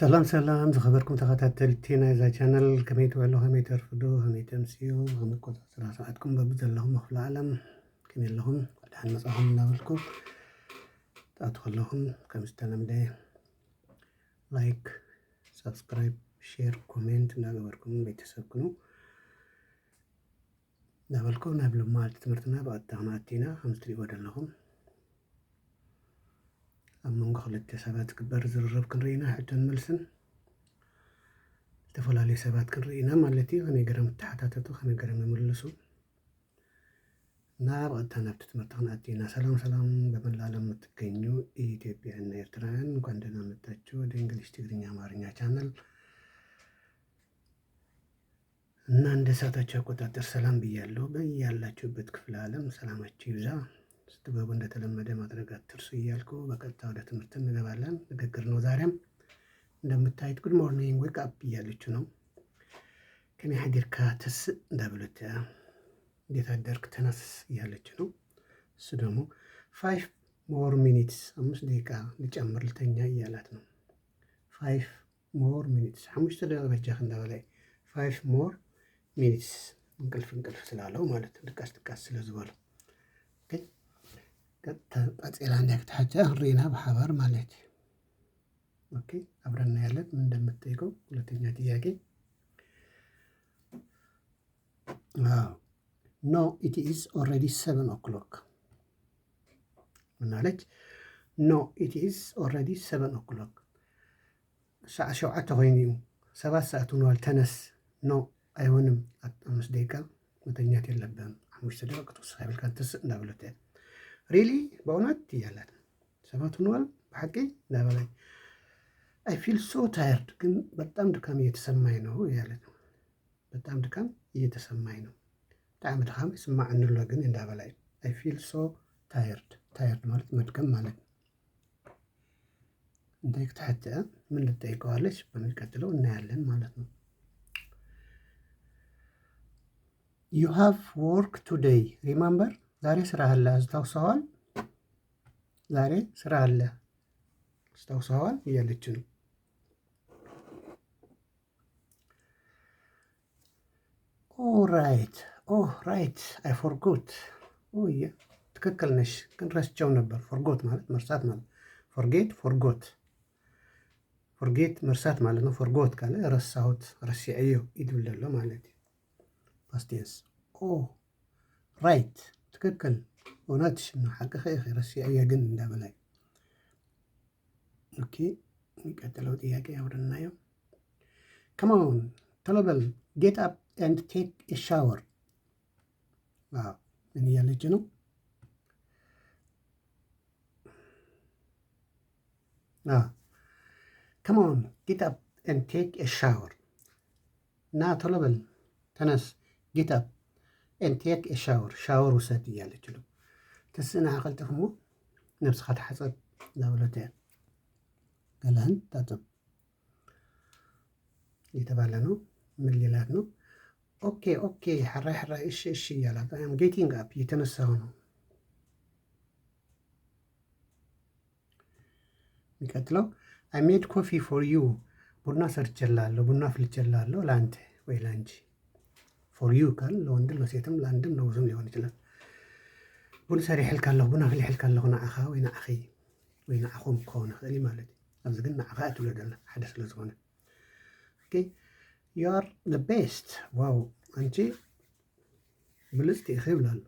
ሰላም ሰላም ዝኸበርኩም ተኸታተልቲ ናይዛ ቻነል ከመይ ትበሉ ከመይ ተርፍዱ ከመይ ተምስዩ ከመይ ቆፃፅራ ሰዓትኩም በቢ ዘለኹም መኽፍለ ዓለም ከመይ ኣለኹም ድሓን መፅኹም እናበልኩም ተኣቱ ከለኹም ከም ዝተለምደ ላይክ ሰብስክራይብ ሼር ኮሜንት እናገበርኩም ቤተሰብ ኩኑ እናበልኩም ናብ ልማዓልቲ ትምህርትና ብቐጥታ ክንኣቲና ከም ትሪእዎ ዘለኹም ኣብ መንጎ ክልተ ሰባት ክግበር ዝርርብ ክንርኢና ሕቶን መልስን ዝተፈላለዩ ሰባት ክንርኢና ማለት እዩ ከመይ ገይሮም ተሓታተቱ ከመይ ገይሮም ይምልሱ እና ብቐጥታ ናብቲ ትምህርቲ ክንኣቲና ሰላም ሰላም በመላው ዓለም የምትገኙ ኢትዮጵያውያንና ኤርትራውያን እንኳን ደህና መጣችሁ ወደ እንግሊዝ ትግርኛ አማርኛ ቻናል እና እንደ ሰዓታችሁ አቆጣጠር ሰላም ብያለሁ በያላችሁበት ክፍለ ዓለም ሰላማችሁ ይብዛ ስትገቡ እንደተለመደ ማድረግ አትርሱ እያልኩ በቀጥታ ወደ ትምህርት እንገባለን። ንግግር ነው ዛሬም እንደምታዩት ጉድ ሞርኒንግ ዌክ አፕ እያለች ነው። ከመይ ሓዲርካ ተስእ እንዳብሉት እንዴት አደርክ ተነስ እያለች ነው። እሱ ደግሞ 5 ሞር ሚኒትስ 5 ደቂቃ ልጨምር ልተኛ እያላት ነው። 5 ሞር ሚኒትስ 5 ደቂቃ በጃህ እንዳበላይ 5 ሞር ሚኒትስ እንቅልፍ ስላለው ማለት ድቃስ ስለዝበለው ቀጥላ እንዳክታቻ ሪና በሐበር ማለት ኦኬ አብረና ያለን ምን እንደምትጠይቀው ሁለተኛ ጥያቄ ኖ ኢት ኢዝ ኦልሬዲ 7 o'clock ምናለች ኖ ኢት ኢዝ ኦልሬዲ 7 o'clock ሰዓ 7 ኮይኑ 7 ሰዓት ሆኗል ተነስ ኖ አይሆንም 5 ደቂቃ መተኛት የለብህም 5 ደቂቃ ክትወስድ ይብልካ ተስ እንዳብለት ሪሊ በእውነት እያላት ሰባት ሆኗል በሐቂ እንዳበላይ አይ ፊል ሶ ታየርድ ግን በጣም ድካም እየተሰማኝ ነው እያለት ነው። በጣም ድካም እየተሰማኝ ነው። በጣም ድካም ይስማዕኒ ኣሎ ግን እንዳበላይ አይ ፊል ሶ ታየርድ ማለት መድከም ማለት ነው። እንታይ ክትሕተ ምን ልጠይቀዋለች በሚቀጥለው እናያለን ማለት ነው። ዩ ሃቭ ወርክ ቱዴይ ሪማምበር ዛሬ ስራ አለ አስታውሰዋል? ዛሬ ስራ አለ አስታውሰዋል እያለች ነው። ራይት አይ ፎርጎት ትክክል ነሽ ግን ረስቸው ነበር። ፎርጎት ማለት መርሳት ማለት ፎርጌት መርሳት ማለት ነው። ፎርጎት ካለ ረሳሁት ረሲዐዮ ይድብል ዘሎ ማለት እዩ። ፓስት ቴንስ ራይት ትክክል እውነትሽ ነው ሓቂ ኸ ረሲዐዮ ግን እንዳበላይ ኦኬ የሚቀጥለው ጥያቄ አብረን እናየው። ከማን ቶሎ በል ጌት አፕ ኤንድ ቴክ ኤ ሻወር ምን እያለች ነው? ከማን ጌት አፕ ኤንድ ቴክ ኤ ሻወር እና ቶሎ በል ተነስ ጌት አፕ ኤንድ ቴክ ኤ ሻወር ውሰድ እያለች ነው። ተስእና ቀልጥፍ እሞ ነብስኻ ተሓፀብ ዛብለት እያ ገላህን ታጠብ እየተባለ ነው። ምን ሌላት ነው? ኦኬ ሕራይ እሺ እያላት አም ጌቲንግ አፕ እየተነሳሁ ነው። የሚቀጥለው አይ ሜድ ኮፊ ፎር ዩ ቡና ሰርቼልሃለሁ ቡና አፍልቼልሃለሁ ለአንተ ወይ ለአንቺ ፎር ዩ ካል ለወንድም ለሴትም ለአንድም ለብዙም ሊሆን ይችላል። ቡን ሰሪሕልካ ኣለኹ ቡን ኣፍሊሕልካ ኣለኹ ንዓኻ ወይ ንዓኺ ወይ ንዓኹም ክኸውን ይኽእል ማለት እዩ። ኣብዚ ግን ንዓኻ እትብሎ ደላ ሓደ ስለ ዝኾነ ኦኬ ዩ ኣር ዘ ቤስት ዋው አንቺ ብልፅቲ ኢኺ ይብላ ኣሎ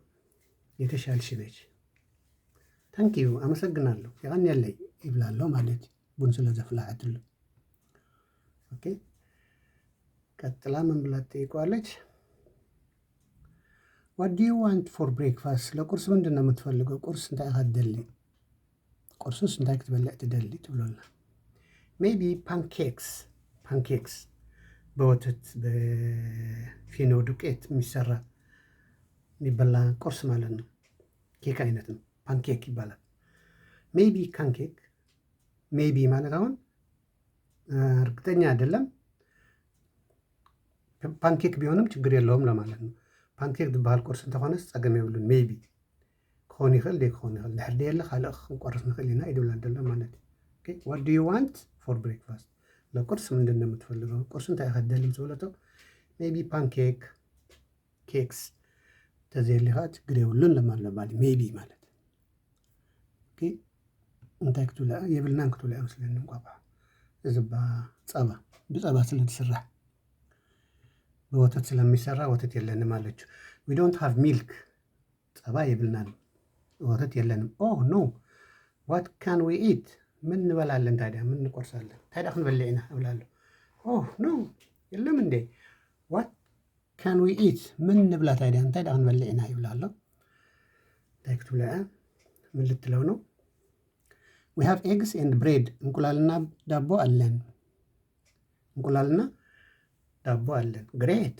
የተሻልሽ ነች ታንክ ዩ አመሰግናለሁ ይቐኒየለይ ይብላ ኣሎ ማለት እዩ። ቡን ስለ ዘፍላሕትሉ ኦኬ ቀጥላ ምን ብላ ትጠይቀዋለች? ዋት ዱ ዩ ዋንት ፎር ብሬክፋስት ለቁርስ ምንድን ነው የምትፈልገው? ቁርስ እንታይ ኢኻ ትደሊ? ቁርሱስ እንታይ ክትበልዕ ትደሊ ትብሎና ሜቢ ፓንኬክስ በወተት በፊኖ ዱቄት የሚሰራ የሚበላ ቁርስ ማለት ነው። ኬክ አይነት ነው ፓንኬክ ይባላል። ሜቢ ፓንኬክ ሜቢ ማለት አሁን እርግጠኛ አይደለም። ፓንኬክ ቢሆንም ችግር የለውም ለማለት ነው። ፓንኬክ ዝበሃል ቁርስ እንተኾነስ ፀገም የብሉን ሜቢ ክኾን ይኽእል ክኾን ይኽእል ድሕር ደየለ ካልእ ክንቆርስ ንኽእል ኢና ይድብላ ደሎ ማለት እዩ። ዋት ዱ ዩ ዋንት ፎር ብሬክፋስት ለቁርስ ምንድን ነው የምትፈልገው? ቁርስን ታይኸደልም ዝብለቶ ሜቢ ፓንኬክ ኬክስ ተዘይሊኻ ችግር የብሉን ለማለማሊ ሜቢ ማለት እንታይ ክትብልዕ የብልናን ክትብልዕ መስለኒ እንቋቑሖ እዚ ፀባ ብፀባ ስለዝስራሕ በወተት ስለሚሰራ ወተት የለንም አለችው። ዊ ዶንት ሃቭ ሚልክ ፀባ የብልናን ወተት የለንም። ኦ ኖ ዋት ካን ዊ ኢት ምን እንበላለን ታዲያ ምን እንቆርሳለን ታዲያ ክንበልዕ ኢና እብላለሁ። ኦ ኖ የለም እንዴ ዋት ካን ዊ ኢት ምን እንብላ ታዲያ እንታይ ዳ ክንበልዕ ኢና ይብላለሁ። እንታይ ክትብልዕ ምን ልትለው ነው? ዊ ሃቭ ኤግስ ኤንድ ብሬድ እንቁላልና ዳቦ አለን። እንቁላልና ዳቦ አለን። ግሬት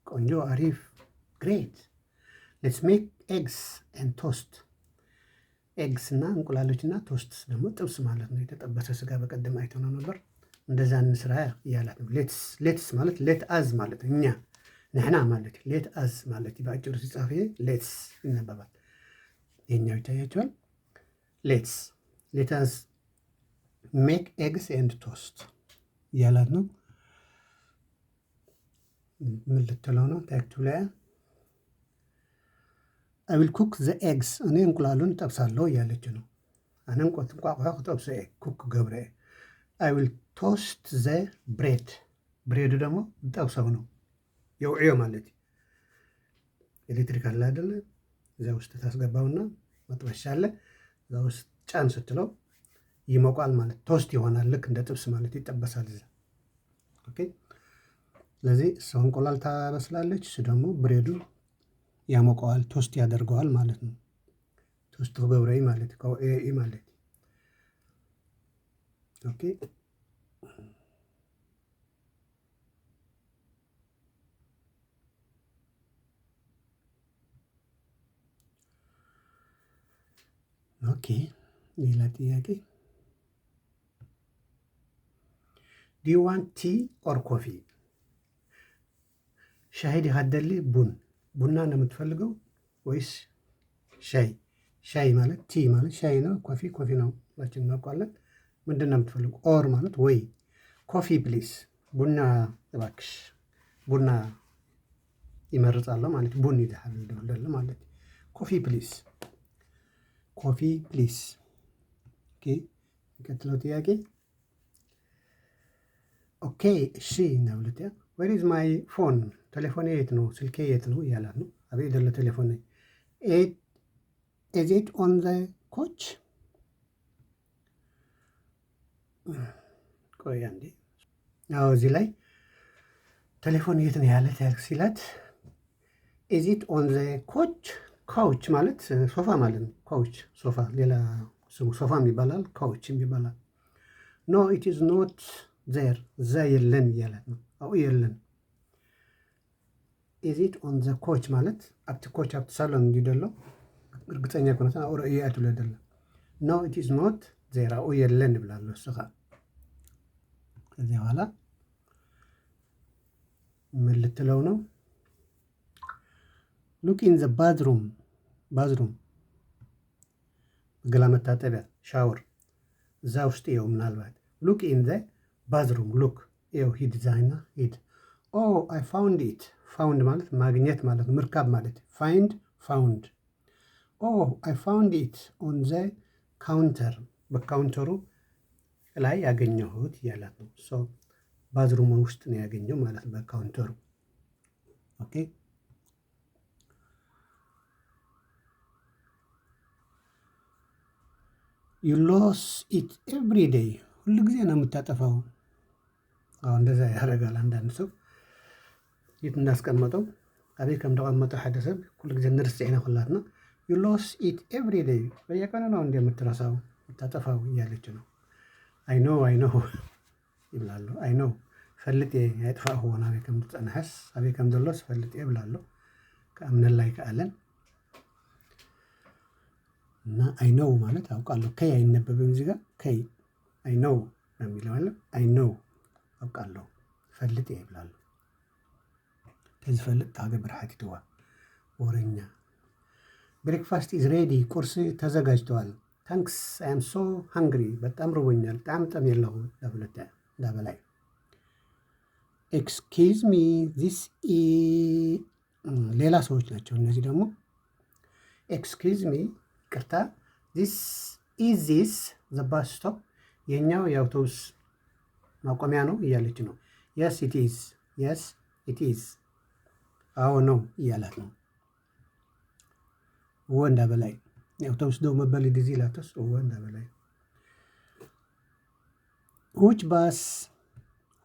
ቆንጆ አሪፍ ግሬት ሌትስ ሜክ ኤግስ ኤንድ ቶስት። ኤግስ እና እንቁላሎች እና ቶስት ደግሞ ጥብስ ማለት ነው። የተጠበሰ ስጋ በቀደም አይተነው ነበር። እንደዛ እንስራ እያላት ነው። ሌትስ ማለት ሌት አዝ ማለት እኛ ንሕና ማለት ሌት አዝ ማለት በአጭሩ ሲጻፍ ሌትስ ይነበባል። ይሄኛው ይታያቸዋል። ሌት አዝ ሜክ ኤግስ ኤንድ ቶስት እያላት ነው። ምን ልትለው ነው? ታክቱ ላይ አይ ዊል ኩክ ዘ ኤግስ እኔ እንቁላሉን ጠብሳለሁ እያለች ነው። አነ እንቋቁሖ ክጠብሶ ኩክ ገብረ አይ ዊል ቶስት ዘ ብሬድ ብሬዱ ደግሞ ጠብሰው ነው የውዕዮ ማለት ኤሌክትሪክ አለ አይደለ? እዚያ ውስጥ ታስገባውና መጥበሻ አለ እዛ ውስጥ ጫን ስትለው ይሞቋል ማለት ቶስት ይሆናል። ልክ እንደ ጥብስ ማለት ይጠበሳል እዛ። ኦኬ ስለዚህ እሷ እንቁላል ታበስላለች፣ እሱ ደግሞ ብሬዱ ያሞቀዋል ቶስት ያደርገዋል ማለት ነው። ቶስት ገብረይ ማለት ከውዕዮ ማለት ኦኬ ኦኬ ሌላ ጥያቄ ዱ ዩ ዋንት ቲ ኦር ኮፊ? ሻሂ ዲኻደሊ ቡና ነው የምትፈልገው ወይስ ሻይ? ሻይ ማለት ቲ ማለት ሻይ ነው። ኮፊ ነው ሁላችንም እናውቃለን። ምንድን ነው የምትፈልገው? ኦር ማለት ወይ። ኮፊ ፕሊስ ቡና እባክሽ ቡና ይመርጣለሁ ማለት ቡን ይልሃል እንደወለለ ማለት ኮፊ ፕሊስ ኮፊ ፕሊስ። ኦኬ የሚቀጥለው ጥያቄ ኦኬ እሺ እናብልት ዌር ኢዝ ማይ ፎን ቴሌፎኔ የት ነው ስልኬ የት ነው እያላት ነው። አቤት ደለ ቴሌፎን ኢዝ ኢት ኦን ዘ ኮች? ቆይ አንዴ አዎ እዚህ ላይ ቴሌፎን የት ነው ያለ ሲላት ኢዝ ኢት ኦን ዘ ኮች? ካውች ማለት ሶፋ ማለት ነው። ካውች ሶፋ ሌላ ስሙ ሶፋም ይባላል ካውችም ይባላል። ኖ ኢት ኢዝ ኖት ዜር እዛ የለን እያላት ነው። አው የለን። ኢዝ ኢት ኦን ዘ ኮች ማለት ኣብቲ ኮች ኣብቲ ሳሎን እንዲደሎ እርግጠኛ ኮነታ አው ራእይ አትብለደለ ኖ ኢት ኢዝ ኖት ዜር አው የለን ይብላለሁ እሱኻ። ከዚያ በኋላ ምን ልትለው ነው? ሉክ ኢን ዘ ባዝሩም ገላ መታጠቢያ ሻወር እዛ ውስጥ ይኸው ምናልባት ሉክ ኢን ዘ ባዝሩም ሉክ ይኸው ሂድ ዛይና ሂድ። ኦ አይ ፋውንድ ኢት ፋውንድ ማለት ማግኘት ማለት ነው። ምርካብ ማለት ፋይንድ ፋውንድ። ኦ አይ ፋውንድ ኢት ኦን ዘ ካውንተር በካውንተሩ ላይ ያገኘሁት እያላት ነው። ሶ ባዝሩም ውስጥ ነው ያገኘው ማለት በካውንተሩ። ኦኬ ዩ ሎስ ኢት ኤቭሪ ዴይ ሁሉ ጊዜ ነው የምታጠፋው። አዎ እንደዛ ያደርጋል አንዳንድ ሰው የት እንዳስቀመጠው አቤት ከም ተቀመጠ ሓደ ሰብ ኩሉ ጊዜ ንርስዕ ኢና ኩላትና ዩ ሎስ ኢት ኤቭሪ ዴይ በየቀኑ ነው እንደምትረሳው የምታጠፋው እያለች ነው። አይ ኖ ይብላሉ። አይ ኖ ፈልጥ ያጥፋሁ ሆና ከም ትጸናሐስ አቤት ከም ዘሎስ ፈልጥ ይብላሉ። ከእምነት ላይ ከአለን እና አይ ኖው ማለት አውቃለሁ። ከይ አይነበብም እዚህ ጋር ከይ አይ ኖው ነው የሚለው አለ። አይ ኖው አውቃለሁ ፈልጥ ይብላሉ። ከዚህ ፈልጥ ታገብር ሓቲትዋ ወረኛ ብሬክፋስት ኢዝ ሬዲ ቁርስ ተዘጋጅተዋል። ታንክስ አይ አም ሶ ሃንግሪ በጣም ርቦኛል። በጣም ጠም የለሁ ዳበላይ ኤክስኪዝ ሚ ዚስ ሌላ ሰዎች ናቸው እነዚህ ደግሞ ኤክስኪዝ ሚ ቅርታ ዚስ ኢዚስ ዘ ባስ ስቶፕ የኛው የአውቶቡስ ማቆሚያ ነው እያለች ነው። የስ ኢት ኢዝ የስ ኢት ኢዝ አዎ ነው እያላት ነው። ወንዳ በላይ የአውቶቡስ ደው መበል ጊዜ ላተስ ወንዳ በላይ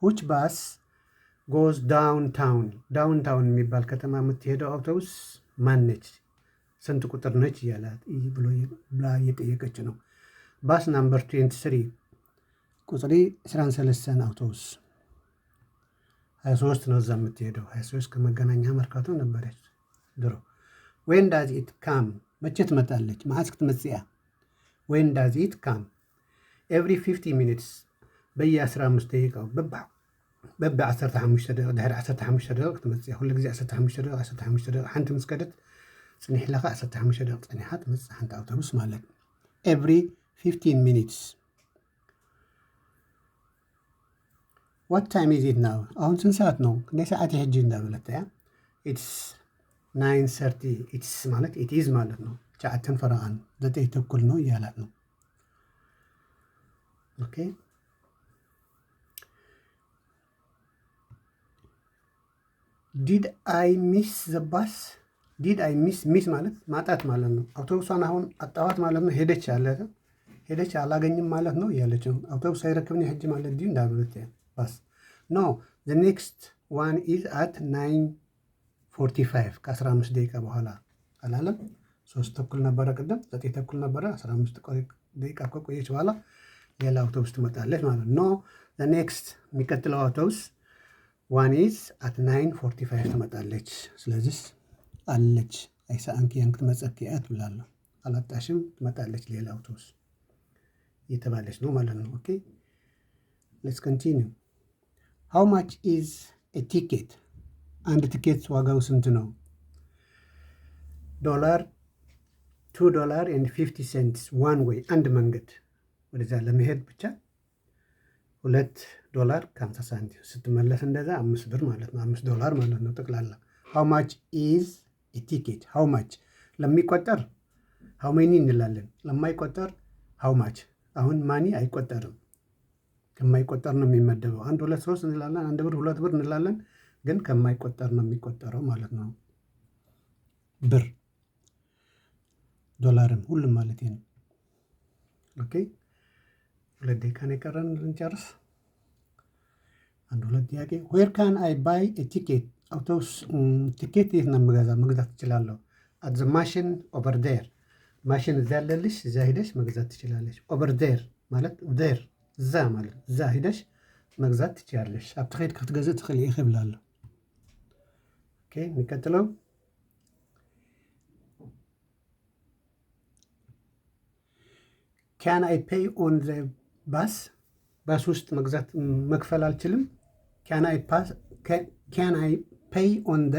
ሁች ባስ ጎዝ ዳውንታውን ዳውንታውን የሚባል ከተማ የምትሄደው አውቶቡስ ማነች? ስንት ቁጥር ነች? እያላት ብላ እየጠየቀች ነው። ባስ ናምበር 23 ቁጥሪ 23 አውቶቡስ 23 ነው እዛ የምትሄደው 23 ከመገናኛ መርካቶ ነበረች ድሮ። ዌን ዳዝ ኢት ካም መቼ ትመጣለች? መዓዝ ክትመጽያ ዌን ዳዝ ኢት ካም ኤቭሪ 50 ሚኒትስ በየ15 ደቂቃው በብ 15 ደቂቃ ድሕሪ 15 ደቂቃ ክትመጽያ ኩሉ ግዜ 15 ደቂቃ ሓንቲ ምስ ከደት ጽኒሕ ለኻ 15 ደቂቃ ጽኒሓ ትመጽእ ሓንቲ ኣውቶቡስ ማለት ኤቭሪ 15 ሚኒትስ ዋት ታይም ኢዝ ኢት ናው አሁን ስንት ሰዓት ነው? ክንደይ ሰዓት ሕጂ እንዳበለት እያ ኢትስ 9:30 ኢትስ ማለት ኢት ኢዝ ማለት ነው። 9:40 ነው እያላት ነው። ኦኬ ዲድ አይ ሚስ ዘ ባስ ዲድ አይ ሚስ ማለት ማጣት ማለት ነው። አውቶቡሷን አሁን አጣዋት ማለት ነው። ሄደች አላገኝም ማለት ነው እያለች ነው። አውቶቡስ አይረክብኒ ሕጂ ማለት ዲ እንዳበለት ባስ ኖ ዘ ኔክስት ዋን ኢዝ አት 9:45 ከ15 ደቂቃ በኋላ አላለም። 3:30 ነበረ ቅድም 9:30 ነበረ 15 ደቂቃ ከቆየች በኋላ ሌላ አውቶቡስ ትመጣለች ማለት ነው። ዘ ኔክስት የሚቀጥለው አውቶቡስ ዋን ኢዝ አት 9:45 ትመጣለች። ስለዚህ አለች አይሰአንኪ ክትመጸኪ እያ ትብላለሁ። አላጣሽም ትመጣለች ሌላ አውቶቡስ እየተባለች ነው ማለት ነው። ኦኬ ሌትስ ኮንቲኒው ሃው ማች ኢዝ ኤ ቲኬት አንድ ቲኬት ዋጋው ስንት ነው? $2.50 ዋን ዌይ አንድ መንገድ ወደዛ ለመሄድ ብቻ $2.50 ስትመለስ እንደዛ 5 ብር ማለት ነው። $5 ማለት ነው ጠቅላላ። ሃው ማች ኢዝ ኤ ቲኬት ሃው ማች ለሚቆጠር ሃው ሜኒ እንላለን። ለማይቆጠር ሃው ማች። አሁን ማኒ አይቆጠርም ከማይቆጠር ነው የሚመደበው። 1 2 3 እንላለን 1 ብር 2 ብር እንላለን ግን ከማይቆጠር ነው የሚቆጠረው ማለት ነው። ብር ዶላርም ሁሉም ማለት ነው። ኦኬ 2 ደቂቃ ነው የቀረን ልንጨርስ። 1 2 ጥያቄ ዌር ካን አይ ባይ ኤ ቲኬት አውቶቡስ ቲኬት የት ነው መግዛት ትችላለሁ? አት ዘ ማሽን ኦቨር ዴር ማሽን እዛ ያለልሽ እዛ ሂደሽ መግዛት ትችላለሽ። ኦቨር ዴር ማለት ዴር እዛ ማለት እዛ ሂደሽ መግዛት ትችላለሽ። ኣብቲ ኸይድ ክትገዝእ ትኽእል ኢኺ ብላለሁ። ኦኬ የሚቀጥለው ካን አይ ፔይ ኦን ዘ ባስ ባስ ውስጥ መክፈል አልችልም። ካን አይ ፔይ ኦን ዘ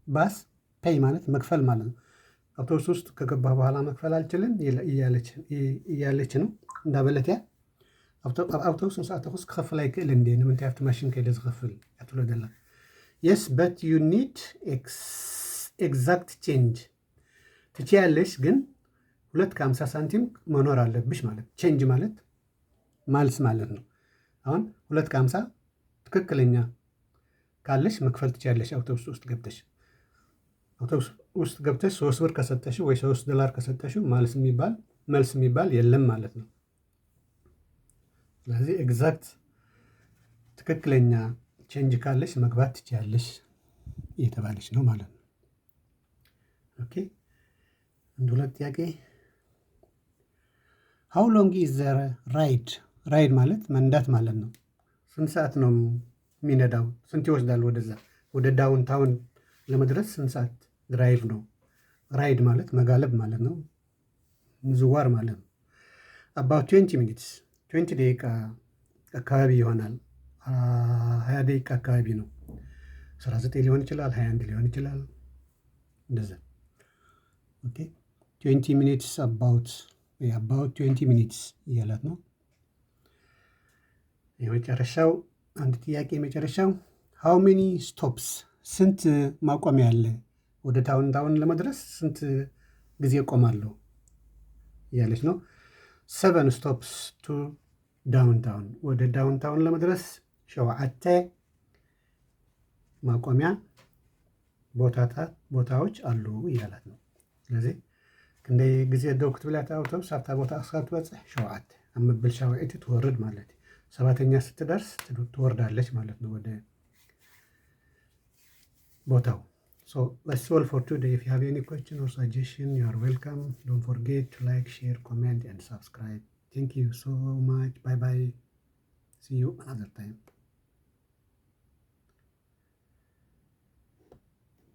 ባስ ፔይ ማለት መክፈል ማለት ነው። አውቶቡስ ውስጥ ከገባህ በኋላ መክፈል አልችልም እያለች ነው እንዳበለትያ አውቶቡስ ንስኣተ ኩስ ክኸፍል ኣይክእል እንዴ ንምንታይ ኣብቲ ማሽን ከይደ ዝኸፍል እትብሎ ዘላ የስ በት ዩ ኒድ ኤግዛክት ቼንጅ ትችያለሽ ግን 2.50 ሳንቲም መኖር አለብሽ ማለት ቼንጅ ማለት ማልስ ማለት ነው። አሁን 2.50 ትክክለኛ ካለሽ መክፈል ትችያለሽ። አውቶቡስ ውስጥ ገብተሽ 3 ብር ከሰጠሽ ወይ $3 ከሰጠሽ መልስ የሚባል የለም ማለት ነው። ስለዚህ ኤግዛክት ትክክለኛ ቼንጅ ካለሽ መግባት ትችያለሽ እየተባለች ነው ማለት ነው። ኦኬ 1 2 ጥያቄ ሃው ሎንግ ኢዝ ዘ ራይድ ማለት መንዳት ማለት ነው። ስንት ሰዓት ነው የሚነዳው? ስንት ይወስዳል? ወደዛ ወደ ዳውንታውን ለመድረስ ስንት ሰዓት ድራይቭ ነው? ራይድ ማለት መጋለብ ማለት ነው፣ ምዝዋር ማለት ነው። አባውት 20 ሚኒትስ 20 ደቂቃ አካባቢ ይሆናል። 20 ደቂቃ አካባቢ ነው። 19 ሊሆን ይችላል፣ 21 ሊሆን ይችላል እንደዛ። ኦኬ 20 ሚኒትስ አባውት about 20 ሚኒትስ እያላት ነው። የመጨረሻው አንድ ጥያቄ የመጨረሻው ሃው ሜኒ ስቶፕስ ስንት ማቆሚያ አለ ወደ ዳውንታውን ለመድረስ ስንት ጊዜ እቆማለሁ እያለች ነው። 7 ስቶፕስ ቱ ዳውንታውን ወደ ዳውንታውን ለመድረስ ሸውዓተ ማቆሚያ ቦታዎች አሉ እያላት ነው። ስለዚህ ክንደይ ግዜ ደው ክትብላ ኣውቶቡስ ኣብታ ቦታ እስካብ ትበፅሕ ሸውዓተ ኣብ መበል ሻውዒቲ ትወርድ ማለት እዩ። 7ኛ ስትደርስ ትወርዳለች ማለት ነው ወደ ቦታው። So that's all for today. If you have any question or suggestion, you are welcome. Don't forget to like, share, comment, and subscribe. Thank you so much. Bye bye. See you another time.